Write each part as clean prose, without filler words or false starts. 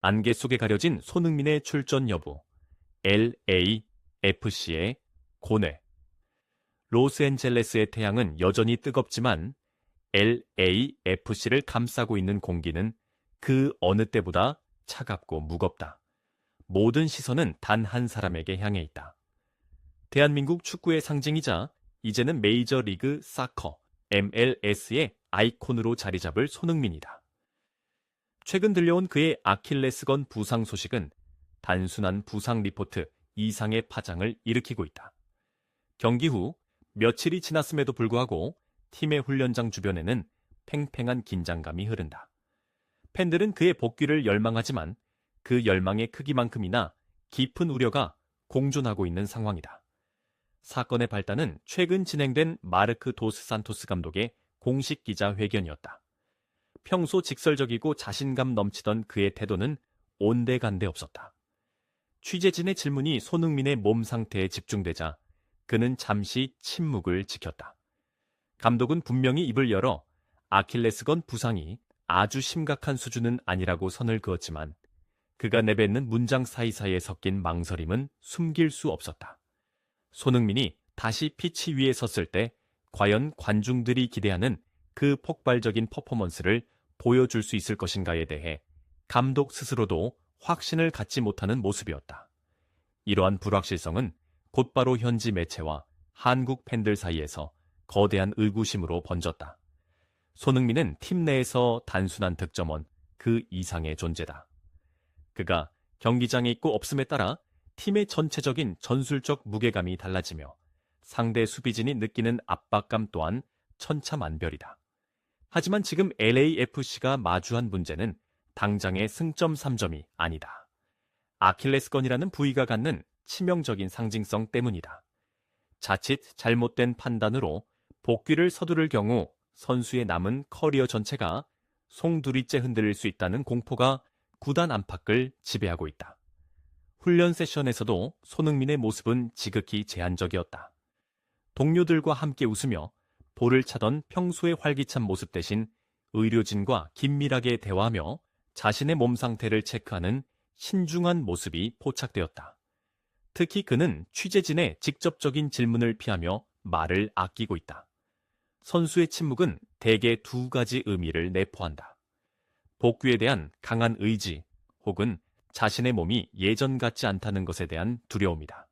안개 속에 가려진 손흥민의 출전 여부, LAFC의 고뇌. 로스앤젤레스의 태양은 여전히 뜨겁지만 LAFC를 감싸고 있는 공기는 그 어느 때보다 차갑고 무겁다. 모든 시선은 단 한 사람에게 향해 있다. 대한민국 축구의 상징이자 이제는 메이저리그 사커, MLS의 아이콘으로 자리 잡을 손흥민이다. 최근 들려온 그의 아킬레스건 부상 소식은 단순한 부상 리포트 이상의 파장을 일으키고 있다. 경기 후 며칠이 지났음에도 불구하고 팀의 훈련장 주변에는 팽팽한 긴장감이 흐른다. 팬들은 그의 복귀를 열망하지만 그 열망의 크기만큼이나 깊은 우려가 공존하고 있는 상황이다. 사건의 발단은 최근 진행된 마르크 도스 산토스 감독의 공식 기자회견이었다. 평소 직설적이고 자신감 넘치던 그의 태도는 온데간데 없었다. 취재진의 질문이 손흥민의 몸 상태에 집중되자 그는 잠시 침묵을 지켰다. 감독은 분명히 입을 열어 아킬레스건 부상이 아주 심각한 수준은 아니라고 선을 그었지만 그가 내뱉는 문장 사이사이에 섞인 망설임은 숨길 수 없었다. 손흥민이 다시 피치 위에 섰을 때 과연 관중들이 기대하는 그 폭발적인 퍼포먼스를 보여줄 수 있을 것인가에 대해 감독 스스로도 확신을 갖지 못하는 모습이었다. 이러한 불확실성은 곧바로 현지 매체와 한국 팬들 사이에서 거대한 의구심으로 번졌다. 손흥민은 팀 내에서 단순한 득점원 그 이상의 존재다. 그가 경기장에 있고 없음에 따라 팀의 전체적인 전술적 무게감이 달라지며 상대 수비진이 느끼는 압박감 또한 천차만별이다. 하지만 지금 LAFC가 마주한 문제는 당장의 승점 3점이 아니다. 아킬레스건이라는 부위가 갖는 치명적인 상징성 때문이다. 자칫 잘못된 판단으로 복귀를 서두를 경우 선수의 남은 커리어 전체가 송두리째 흔들릴 수 있다는 공포가 구단 안팎을 지배하고 있다. 훈련 세션에서도 손흥민의 모습은 지극히 제한적이었다. 동료들과 함께 웃으며 볼을 차던 평소의 활기찬 모습 대신 의료진과 긴밀하게 대화하며 자신의 몸 상태를 체크하는 신중한 모습이 포착되었다. 특히 그는 취재진의 직접적인 질문을 피하며 말을 아끼고 있다. 선수의 침묵은 대개 두 가지 의미를 내포한다. 복귀에 대한 강한 의지 혹은 자신의 몸이 예전 같지 않다는 것에 대한 두려움이다.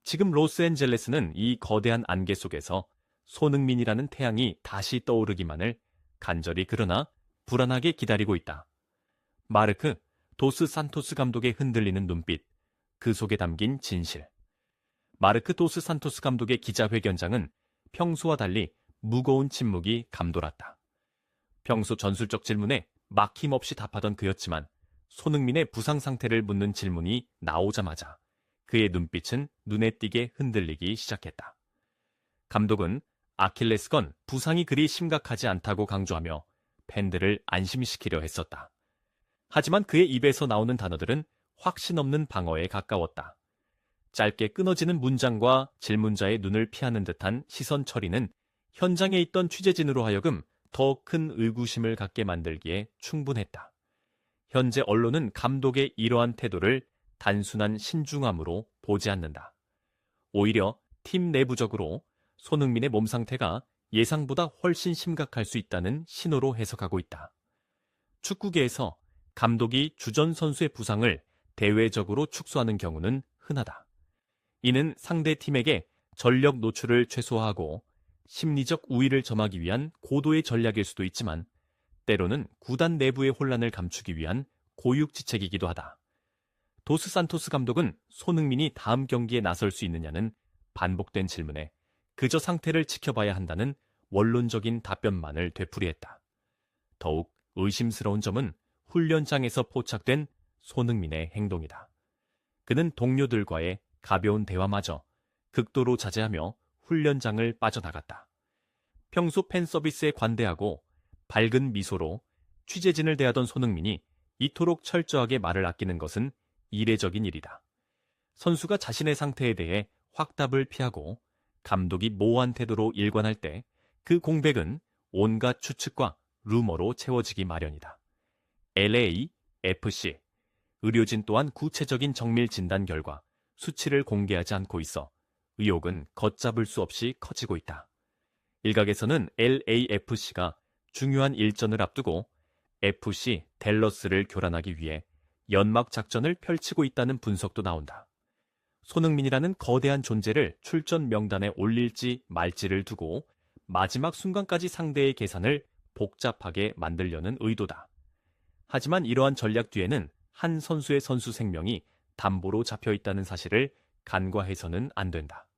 지금 로스앤젤레스는 이 거대한 안개 속에서 손흥민이라는 태양이 다시 떠오르기만을 간절히 그러나 불안하게 기다리고 있다. 마르크 도스 산토스 감독의 흔들리는 눈빛, 그 속에 담긴 진실. 마르크 도스 산토스 감독의 기자회견장은 평소와 달리 무거운 침묵이 감돌았다. 평소 전술적 질문에 막힘없이 답하던 그였지만 손흥민의 부상 상태를 묻는 질문이 나오자마자 그의 눈빛은 눈에 띄게 흔들리기 시작했다. 감독은 아킬레스건 부상이 그리 심각하지 않다고 강조하며 팬들을 안심시키려 했었다. 하지만 그의 입에서 나오는 단어들은 확신 없는 방어에 가까웠다. 짧게 끊어지는 문장과 질문자의 눈을 피하는 듯한 시선 처리는 현장에 있던 취재진으로 하여금 더 큰 의구심을 갖게 만들기에 충분했다. 현재 언론은 감독의 이러한 태도를 단순한 신중함으로 보지 않는다. 오히려 팀 내부적으로 손흥민의 몸 상태가 예상보다 훨씬 심각할 수 있다는 신호로 해석하고 있다. 축구계에서 감독이 주전 선수의 부상을 대외적으로 축소하는 경우는 흔하다. 이는 상대 팀에게 전력 노출을 최소화하고 심리적 우위를 점하기 위한 고도의 전략일 수도 있지만 때로는 구단 내부의 혼란을 감추기 위한 고육지책이기도 하다. 도스 산토스 감독은 손흥민이 다음 경기에 나설 수 있느냐는 반복된 질문에 그저 상태를 지켜봐야 한다는 원론적인 답변만을 되풀이했다. 더욱 의심스러운 점은 훈련장에서 포착된 손흥민의 행동이다. 그는 동료들과의 가벼운 대화마저 극도로 자제하며 훈련장을 빠져나갔다. 평소 팬 서비스에 관대하고 밝은 미소로 취재진을 대하던 손흥민이 이토록 철저하게 말을 아끼는 것은 이례적인 일이다. 선수가 자신의 상태에 대해 확답을 피하고 감독이 모호한 태도로 일관할 때 그 공백은 온갖 추측과 루머로 채워지기 마련이다. LAFC, 의료진 또한 구체적인 정밀 진단 결과, 수치를 공개하지 않고 있어 의혹은 걷잡을 수 없이 커지고 있다. 일각에서는 LAFC가 중요한 일전을 앞두고 FC 댈러스를 교란하기 위해 연막 작전을 펼치고 있다는 분석도 나온다. 손흥민이라는 거대한 존재를 출전 명단에 올릴지 말지를 두고 마지막 순간까지 상대의 계산을 복잡하게 만들려는 의도다. 하지만 이러한 전략 뒤에는 한 선수의 선수 생명이 담보로 잡혀 있다는 사실을 간과해서는 안 된다.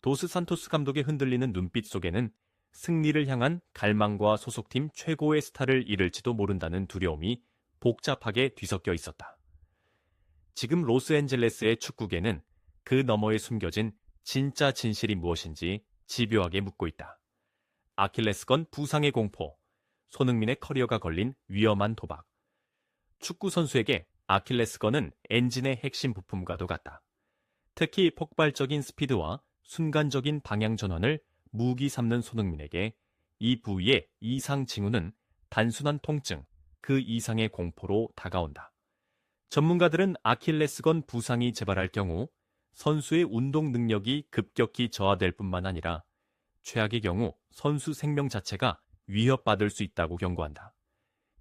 도스 산토스 감독의 흔들리는 눈빛 속에는 승리를 향한 갈망과 소속팀 최고의 스타를 잃을지도 모른다는 두려움이 복잡하게 뒤섞여 있었다. 지금 로스앤젤레스의 축구계는 그 너머에 숨겨진 진짜 진실이 무엇인지 집요하게 묻고 있다. 아킬레스건 부상의 공포, 손흥민의 커리어가 걸린 위험한 도박. 축구 선수에게 아킬레스건은 엔진의 핵심 부품과도 같다. 특히 폭발적인 스피드와 순간적인 방향 전환을 무기 삼는 손흥민에게 이 부위의 이상 징후는 단순한 통증, 그 이상의 공포로 다가온다. 전문가들은 아킬레스건 부상이 재발할 경우 선수의 운동 능력이 급격히 저하될 뿐만 아니라 최악의 경우 선수 생명 자체가 위협받을 수 있다고 경고한다.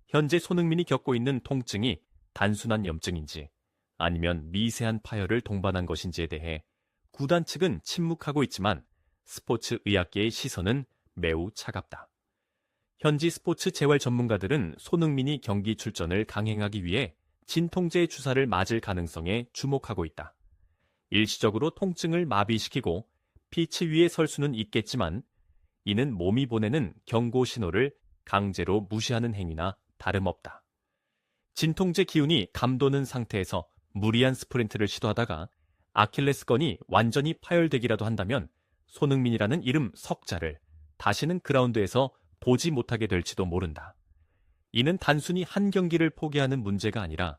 현재 손흥민이 겪고 있는 통증이 단순한 염증인지 아니면 미세한 파열을 동반한 것인지에 대해 구단 측은 침묵하고 있지만 스포츠 의학계의 시선은 매우 차갑다. 현지 스포츠 재활 전문가들은 손흥민이 경기 출전을 강행하기 위해 진통제 주사를 맞을 가능성에 주목하고 있다. 일시적으로 통증을 마비시키고 피치 위에 설 수는 있겠지만 이는 몸이 보내는 경고 신호를 강제로 무시하는 행위나 다름없다. 진통제 기운이 감도는 상태에서 무리한 스프린트를 시도하다가 아킬레스건이 완전히 파열되기라도 한다면 손흥민이라는 이름 석자를 다시는 그라운드에서 보지 못하게 될지도 모른다. 이는 단순히 한 경기를 포기하는 문제가 아니라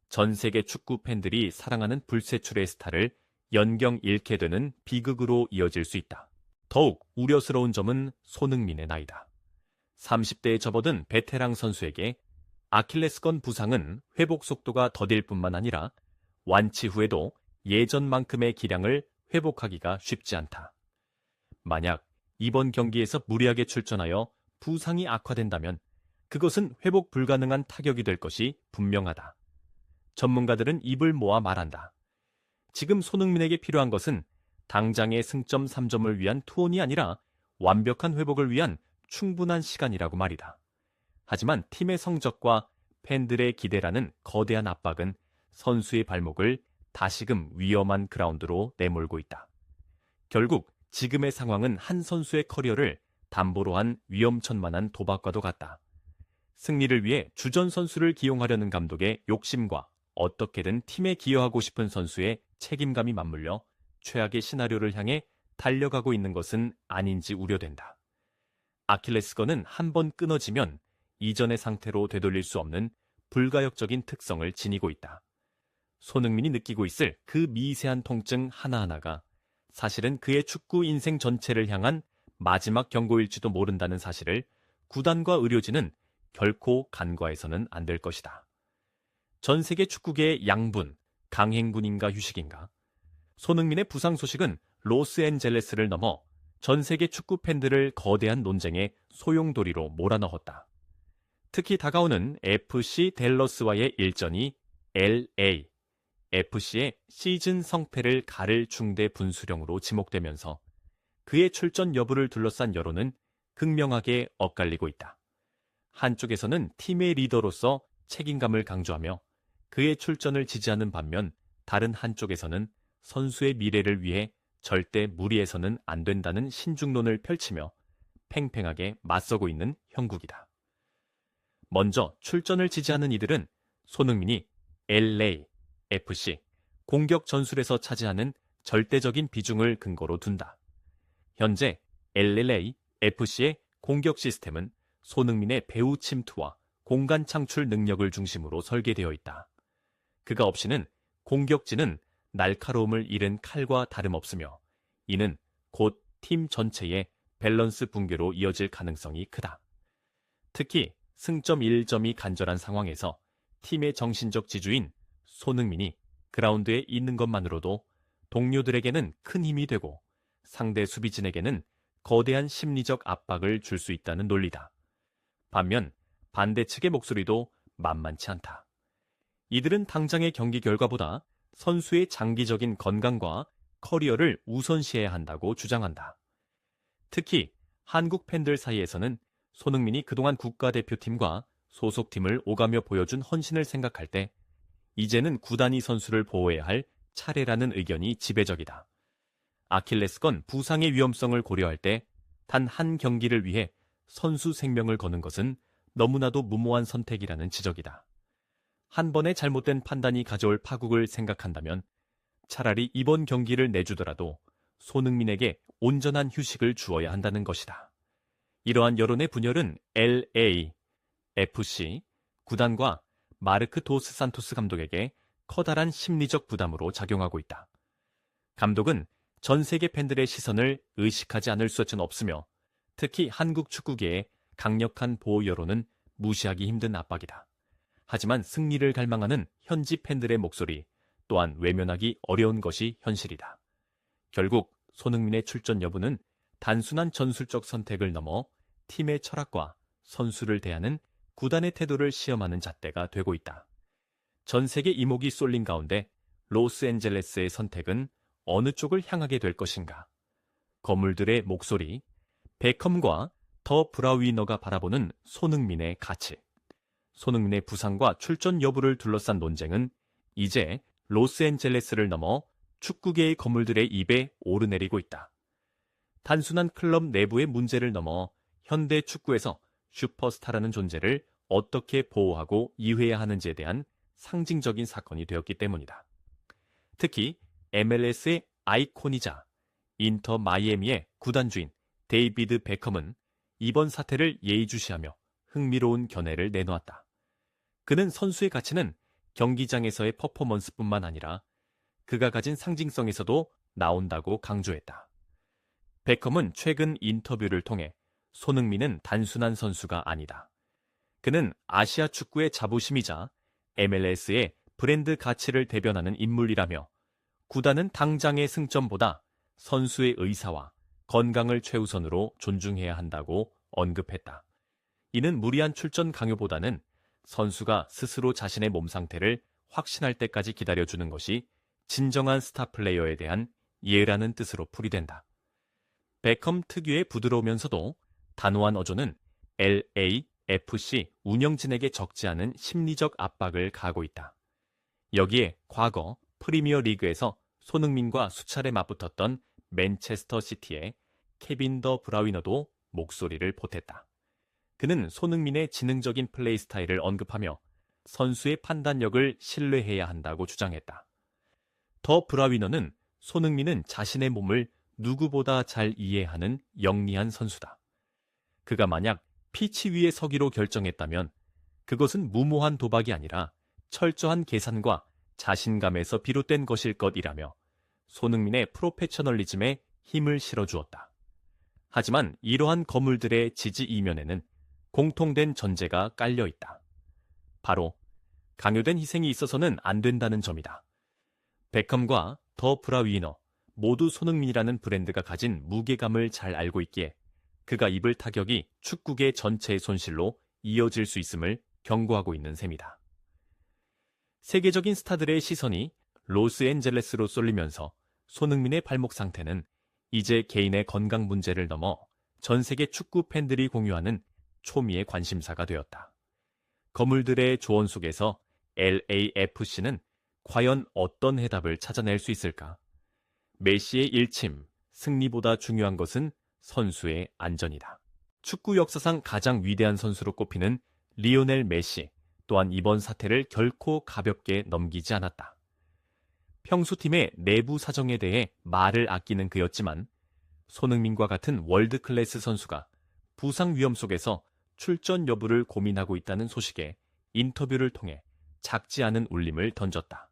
전 세계 축구 팬들이 사랑하는 불세출의 스타를 연경 잃게 되는 비극으로 이어질 수 있다. 더욱 우려스러운 점은 손흥민의 나이다. 30대에 접어든 베테랑 선수에게 아킬레스건 부상은 회복 속도가 더딜 뿐만 아니라 완치 후에도 예전만큼의 기량을 회복하기가 쉽지 않다. 만약 이번 경기에서 무리하게 출전하여 부상이 악화된다면 그것은 회복 불가능한 타격이 될 것이 분명하다. 전문가들은 입을 모아 말한다. 지금 손흥민에게 필요한 것은 당장의 승점 3점을 위한 투혼이 아니라 완벽한 회복을 위한 충분한 시간이라고 말이다. 하지만 팀의 성적과 팬들의 기대라는 거대한 압박은 선수의 발목을 다시금 위험한 그라운드로 내몰고 있다. 결국 지금의 상황은 한 선수의 커리어를 담보로 한 위험천만한 도박과도 같다. 승리를 위해 주전 선수를 기용하려는 감독의 욕심과 어떻게든 팀에 기여하고 싶은 선수의 책임감이 맞물려 최악의 시나리오를 향해 달려가고 있는 것은 아닌지 우려된다. 아킬레스건은 한번 끊어지면 이전의 상태로 되돌릴 수 없는 불가역적인 특성을 지니고 있다. 손흥민이 느끼고 있을 그 미세한 통증 하나하나가 사실은 그의 축구 인생 전체를 향한 마지막 경고일지도 모른다는 사실을 구단과 의료진은 결코 간과해서는 안 될 것이다. 전 세계 축구계의 양분, 강행군인가 휴식인가? 손흥민의 부상 소식은 로스앤젤레스를 넘어 전 세계 축구 팬들을 거대한 논쟁의 소용돌이로 몰아넣었다. 특히 다가오는 FC 댈러스와의 일전이 LA, FC의 시즌 성패를 가를 중대 분수령으로 지목되면서 그의 출전 여부를 둘러싼 여론은 극명하게 엇갈리고 있다. 한쪽에서는 팀의 리더로서 책임감을 강조하며 그의 출전을 지지하는 반면 다른 한쪽에서는 선수의 미래를 위해 절대 무리해서는 안 된다는 신중론을 펼치며 팽팽하게 맞서고 있는 형국이다. 먼저 출전을 지지하는 이들은 손흥민이 LA, FC, 공격 전술에서 차지하는 절대적인 비중을 근거로 둔다. 현재 LA, FC의 공격 시스템은 손흥민의 배후 침투와 공간 창출 능력을 중심으로 설계되어 있다. 그가 없이는 공격진은 날카로움을 잃은 칼과 다름없으며 이는 곧 팀 전체의 밸런스 붕괴로 이어질 가능성이 크다. 특히 승점 1점이 간절한 상황에서 팀의 정신적 지주인 손흥민이 그라운드에 있는 것만으로도 동료들에게는 큰 힘이 되고 상대 수비진에게는 거대한 심리적 압박을 줄 수 있다는 논리다. 반면 반대 측의 목소리도 만만치 않다. 이들은 당장의 경기 결과보다 선수의 장기적인 건강과 커리어를 우선시해야 한다고 주장한다. 특히 한국 팬들 사이에서는 손흥민이 그동안 국가대표팀과 소속팀을 오가며 보여준 헌신을 생각할 때 이제는 구단이 선수를 보호해야 할 차례라는 의견이 지배적이다. 아킬레스건 부상의 위험성을 고려할 때 단 한 경기를 위해 선수 생명을 거는 것은 너무나도 무모한 선택이라는 지적이다. 한 번의 잘못된 판단이 가져올 파국을 생각한다면 차라리 이번 경기를 내주더라도 손흥민에게 온전한 휴식을 주어야 한다는 것이다. 이러한 여론의 분열은 LA, FC, 구단과 마르크 도스 산토스 감독에게 커다란 심리적 부담으로 작용하고 있다. 감독은 전 세계 팬들의 시선을 의식하지 않을 수는 없으며 특히 한국 축구계의 강력한 보호 여론은 무시하기 힘든 압박이다. 하지만 승리를 갈망하는 현지 팬들의 목소리 또한 외면하기 어려운 것이 현실이다. 결국 손흥민의 출전 여부는 단순한 전술적 선택을 넘어 팀의 철학과 선수를 대하는 구단의 태도를 시험하는 잣대가 되고 있다. 전 세계 이목이 쏠린 가운데 로스앤젤레스의 선택은 어느 쪽을 향하게 될 것인가? 거물들의 목소리, 베컴과 더 브라위너가 바라보는 손흥민의 가치. 손흥민의 부상과 출전 여부를 둘러싼 논쟁은 이제 로스앤젤레스를 넘어 축구계의 거물들의 입에 오르내리고 있다. 단순한 클럽 내부의 문제를 넘어 현대 축구에서 슈퍼스타라는 존재를 어떻게 보호하고 이해해야 하는지에 대한 상징적인 사건이 되었기 때문이다. 특히 MLS의 아이콘이자 인터 마이애미의 구단주인 데이비드 베컴은 이번 사태를 예의주시하며 흥미로운 견해를 내놓았다. 그는 선수의 가치는 경기장에서의 퍼포먼스뿐만 아니라 그가 가진 상징성에서도 나온다고 강조했다. 베컴은 최근 인터뷰를 통해 손흥민은 단순한 선수가 아니다. 그는 아시아 축구의 자부심이자 MLS의 브랜드 가치를 대변하는 인물이라며 구단은 당장의 승점보다 선수의 의사와 건강을 최우선으로 존중해야 한다고 언급했다. 이는 무리한 출전 강요보다는 선수가 스스로 자신의 몸 상태를 확신할 때까지 기다려주는 것이 진정한 스타 플레이어에 대한 예라는 뜻으로 풀이된다. 베컴 특유의 부드러우면서도 단호한 어조는 LAFC 운영진에게 적지 않은 심리적 압박을 가하고 있다. 여기에 과거 프리미어 리그에서 손흥민과 수차례 맞붙었던 맨체스터 시티의 케빈 더 브라위너도 목소리를 보탰다. 그는 손흥민의 지능적인 플레이 스타일을 언급하며 선수의 판단력을 신뢰해야 한다고 주장했다. 더 브라위너는 손흥민은 자신의 몸을 누구보다 잘 이해하는 영리한 선수다. 그가 만약 피치 위에 서기로 결정했다면 그것은 무모한 도박이 아니라 철저한 계산과 자신감에서 비롯된 것일 것이라며 손흥민의 프로페셔널리즘에 힘을 실어주었다. 하지만 이러한 거물들의 지지 이면에는 공통된 전제가 깔려 있다. 바로 강요된 희생이 있어서는 안 된다는 점이다. 베컴과 더 브라위너 모두 손흥민이라는 브랜드가 가진 무게감을 잘 알고 있기에 그가 입을 타격이 축구계 전체의 손실로 이어질 수 있음을 경고하고 있는 셈이다. 세계적인 스타들의 시선이 로스앤젤레스로 쏠리면서 손흥민의 발목 상태는 이제 개인의 건강 문제를 넘어 전 세계 축구 팬들이 공유하는 초미의 관심사가 되었다. 거물들의 조언 속에서 LAFC는 과연 어떤 해답을 찾아낼 수 있을까? 메시의 일침, 승리보다 중요한 것은 선수의 안전이다. 축구 역사상 가장 위대한 선수로 꼽히는 리오넬 메시 또한 이번 사태를 결코 가볍게 넘기지 않았다. 평소 팀의 내부 사정에 대해 말을 아끼는 그였지만 손흥민과 같은 월드 클래스 선수가 부상 위험 속에서 출전 여부를 고민하고 있다는 소식에 인터뷰를 통해 작지 않은 울림을 던졌다.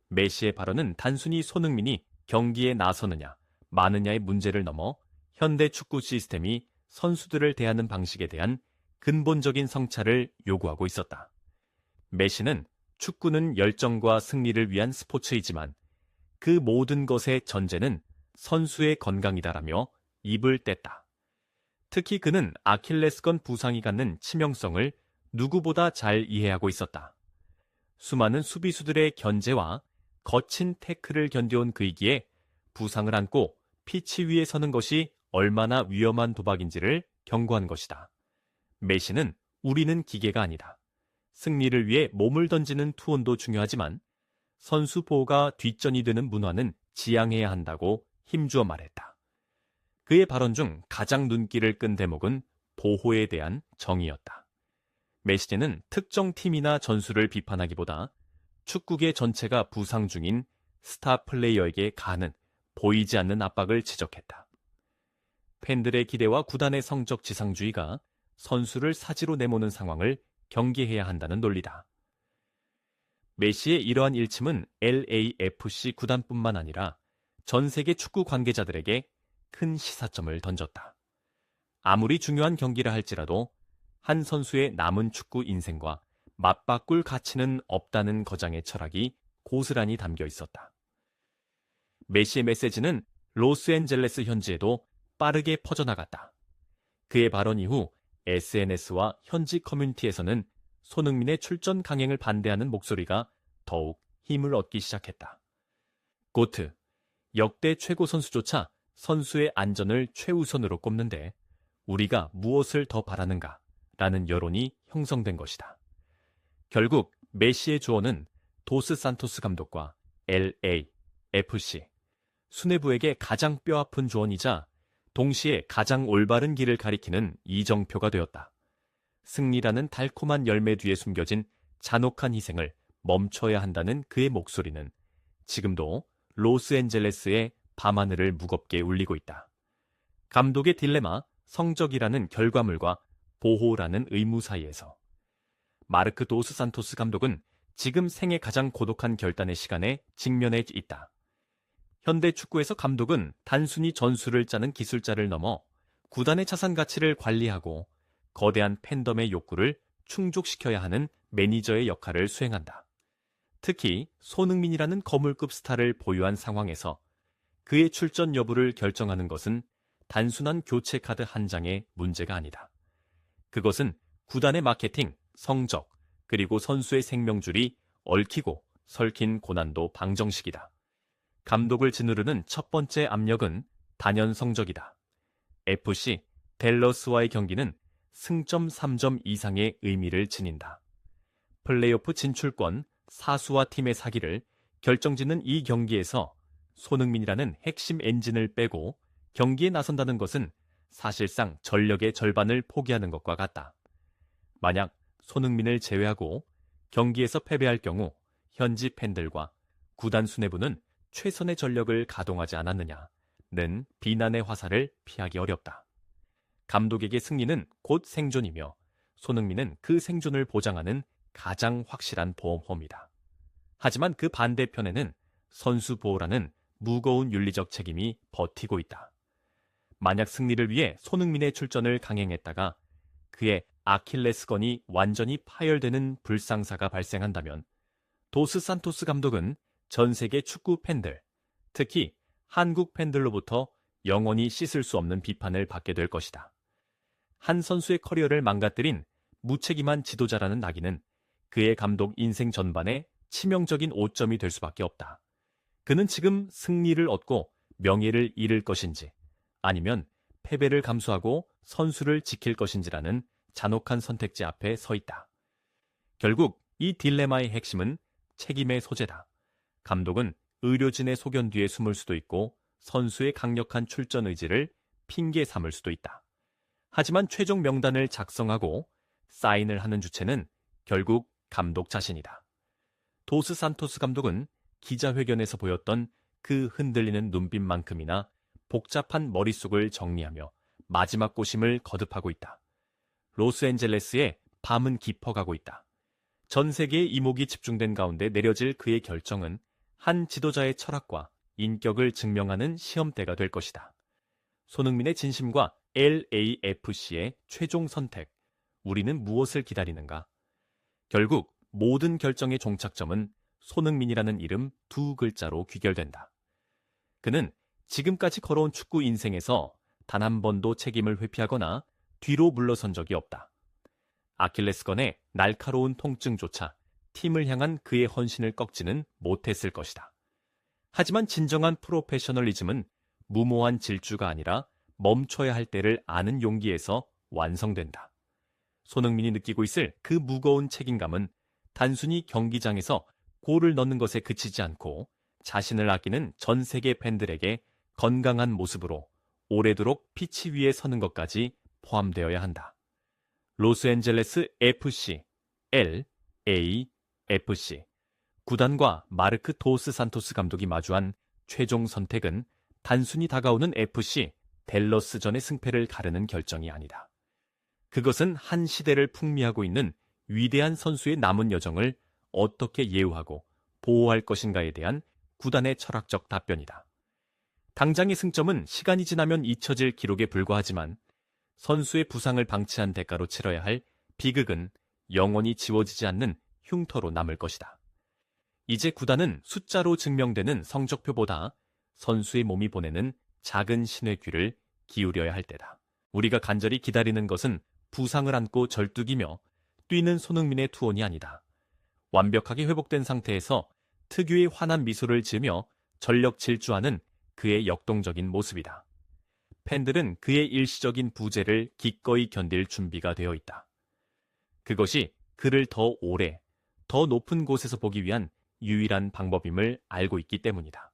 메시의 발언은 단순히 손흥민이 경기에 나서느냐 마느냐의 문제를 넘어 현대 축구 시스템이 선수들을 대하는 방식에 대한 근본적인 성찰을 요구하고 있었다. 메시는 축구는 열정과 승리를 위한 스포츠이지만 그 모든 것의 전제는 선수의 건강이다라며 입을 뗐다. 특히 그는 아킬레스건 부상이 갖는 치명성을 누구보다 잘 이해하고 있었다. 수많은 수비수들의 견제와 거친 태클을 견뎌온 그이기에 부상을 안고 피치 위에 서는 것이 얼마나 위험한 도박인지를 경고한 것이다. 메시는 우리는 기계가 아니다. 승리를 위해 몸을 던지는 투혼도 중요하지만 선수 보호가 뒷전이 되는 문화는 지양해야 한다고 힘주어 말했다. 그의 발언 중 가장 눈길을 끈 대목은 보호에 대한 정의였다. 메시는 특정 팀이나 전술을 비판하기보다 축구계 전체가 부상 중인 스타 플레이어에게 가하는 보이지 않는 압박을 지적했다. 팬들의 기대와 구단의 성적 지상주의가 선수를 사지로 내모는 상황을 경계해야 한다는 논리다. 메시의 이러한 일침은 LAFC 구단뿐만 아니라 전 세계 축구 관계자들에게 큰 시사점을 던졌다. 아무리 중요한 경기라 할지라도 한 선수의 남은 축구 인생과 맞바꿀 가치는 없다는 거장의 철학이 고스란히 담겨 있었다. 메시의 메시지는 로스앤젤레스 현지에도 빠르게 퍼져나갔다. 그의 발언 이후 SNS와 현지 커뮤니티에서는 손흥민의 출전 강행을 반대하는 목소리가 더욱 힘을 얻기 시작했다. 고트, 역대 최고 선수조차 선수의 안전을 최우선으로 꼽는데 우리가 무엇을 더 바라는가? 라는 여론이 형성된 것이다. 결국 메시의 조언은 도스 산토스 감독과 LAFC, 수뇌부에게 가장 뼈아픈 조언이자 동시에 가장 올바른 길을 가리키는 이정표가 되었다. 승리라는 달콤한 열매 뒤에 숨겨진 잔혹한 희생을 멈춰야 한다는 그의 목소리는 지금도 로스앤젤레스의 밤하늘을 무겁게 울리고 있다. 감독의 딜레마, 성적이라는 결과물과 보호라는 의무 사이에서 마르크 도스 산토스 감독은 지금 생애 가장 고독한 결단의 시간에 직면해 있다. 현대 축구에서 감독은 단순히 전술을 짜는 기술자를 넘어 구단의 자산 가치를 관리하고 거대한 팬덤의 욕구를 충족시켜야 하는 매니저의 역할을 수행한다. 특히 손흥민이라는 거물급 스타를 보유한 상황에서 그의 출전 여부를 결정하는 것은 단순한 교체 카드 한 장의 문제가 아니다. 그것은 구단의 마케팅, 성적, 그리고 선수의 생명줄이 얽히고 설킨 고난도 방정식이다. 감독을 짓누르는 첫 번째 압력은 단연 성적이다. FC 댈러스와의 경기는 승점 3점 이상의 의미를 지닌다. 플레이오프 진출권, 사수와 팀의 사기를 결정짓는 이 경기에서 손흥민이라는 핵심 엔진을 빼고 경기에 나선다는 것은 사실상 전력의 절반을 포기하는 것과 같다. 만약 손흥민을 제외하고 경기에서 패배할 경우 현지 팬들과 구단 수뇌부는 최선의 전력을 가동하지 않았느냐는 비난의 화살을 피하기 어렵다. 감독에게 승리는 곧 생존이며 손흥민은 그 생존을 보장하는 가장 확실한 보험홈이다. 하지만 그 반대편에는 선수 보호라는 무거운 윤리적 책임이 버티고 있다. 만약 승리를 위해 손흥민의 출전을 강행했다가 그의 아킬레스건이 완전히 파열되는 불상사가 발생한다면 도스 산토스 감독은 전 세계 축구 팬들, 특히 한국 팬들로부터 영원히 씻을 수 없는 비판을 받게 될 것이다. 한 선수의 커리어를 망가뜨린 무책임한 지도자라는 낙인은 그의 감독 인생 전반에 치명적인 오점이 될 수밖에 없다. 그는 지금 승리를 얻고 명예를 잃을 것인지 아니면 패배를 감수하고 선수를 지킬 것인지라는 잔혹한 선택지 앞에 서 있다. 결국 이 딜레마의 핵심은 책임의 소재다. 감독은 의료진의 소견 뒤에 숨을 수도 있고 선수의 강력한 출전 의지를 핑계 삼을 수도 있다. 하지만 최종 명단을 작성하고 사인을 하는 주체는 결국 감독 자신이다. 도스 산토스 감독은 기자회견에서 보였던 그 흔들리는 눈빛만큼이나 복잡한 머릿속을 정리하며 마지막 고심을 거듭하고 있다. 로스앤젤레스의 밤은 깊어가고 있다. 전 세계의 이목이 집중된 가운데 내려질 그의 결정은 한 지도자의 철학과 인격을 증명하는 시험대가 될 것이다. 손흥민의 진심과 LAFC의 최종 선택, 우리는 무엇을 기다리는가? 결국 모든 결정의 종착점은 손흥민이라는 이름 두 글자로 귀결된다. 그는 지금까지 걸어온 축구 인생에서 단 한 번도 책임을 회피하거나 뒤로 물러선 적이 없다. 아킬레스건의 날카로운 통증조차 팀을 향한 그의 헌신을 꺾지는 못했을 것이다. 하지만 진정한 프로페셔널리즘은 무모한 질주가 아니라 멈춰야 할 때를 아는 용기에서 완성된다. 손흥민이 느끼고 있을 그 무거운 책임감은 단순히 경기장에서 골을 넣는 것에 그치지 않고 자신을 아끼는 전 세계 팬들에게 건강한 모습으로 오래도록 피치 위에 서는 것까지 포함되어야 한다. 로스앤젤레스 FC, LAFC 구단과 마르크 도스 산토스 감독이 마주한 최종 선택은 단순히 다가오는 FC 댈러스전의 승패를 가르는 결정이 아니다. 그것은 한 시대를 풍미하고 있는 위대한 선수의 남은 여정을 어떻게 예우하고 보호할 것인가에 대한 구단의 철학적 답변이다. 당장의 승점은 시간이 지나면 잊혀질 기록에 불과하지만 선수의 부상을 방치한 대가로 치러야 할 비극은 영원히 지워지지 않는 흉터로 남을 것이다. 이제 구단은 숫자로 증명되는 성적표보다 선수의 몸이 보내는 작은 신의 귀를 기울여야 할 때다. 우리가 간절히 기다리는 것은 부상을 안고 절뚝이며 뛰는 손흥민의 투혼이 아니다. 완벽하게 회복된 상태에서 특유의 환한 미소를 지으며 전력 질주하는 그의 역동적인 모습이다. 팬들은 그의 일시적인 부재를 기꺼이 견딜 준비가 되어 있다. 그것이 그를 더 오래, 더 높은 곳에서 보기 위한 유일한 방법임을 알고 있기 때문이다.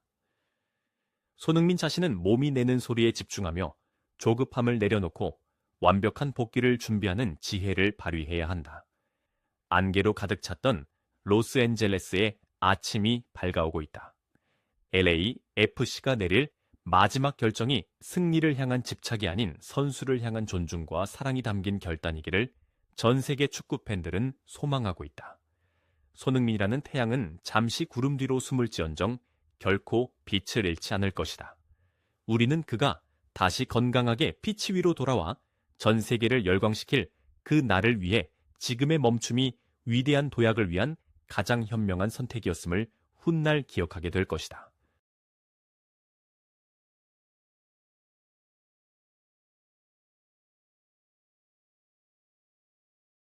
손흥민 자신은 몸이 내는 소리에 집중하며 조급함을 내려놓고 완벽한 복귀를 준비하는 지혜를 발휘해야 한다. 안개로 가득 찼던 로스앤젤레스의 아침이 밝아오고 있다. LAFC가 내릴 마지막 결정이 승리를 향한 집착이 아닌 선수를 향한 존중과 사랑이 담긴 결단이기를 전 세계 축구 팬들은 소망하고 있다. 손흥민이라는 태양은 잠시 구름 뒤로 숨을지언정 결코 빛을 잃지 않을 것이다. 우리는 그가 다시 건강하게 피치 위로 돌아와 전 세계를 열광시킬 그 날을 위해 지금의 멈춤이 위대한 도약을 위한 가장 현명한 선택이었음을 훗날 기억하게 될 것이다.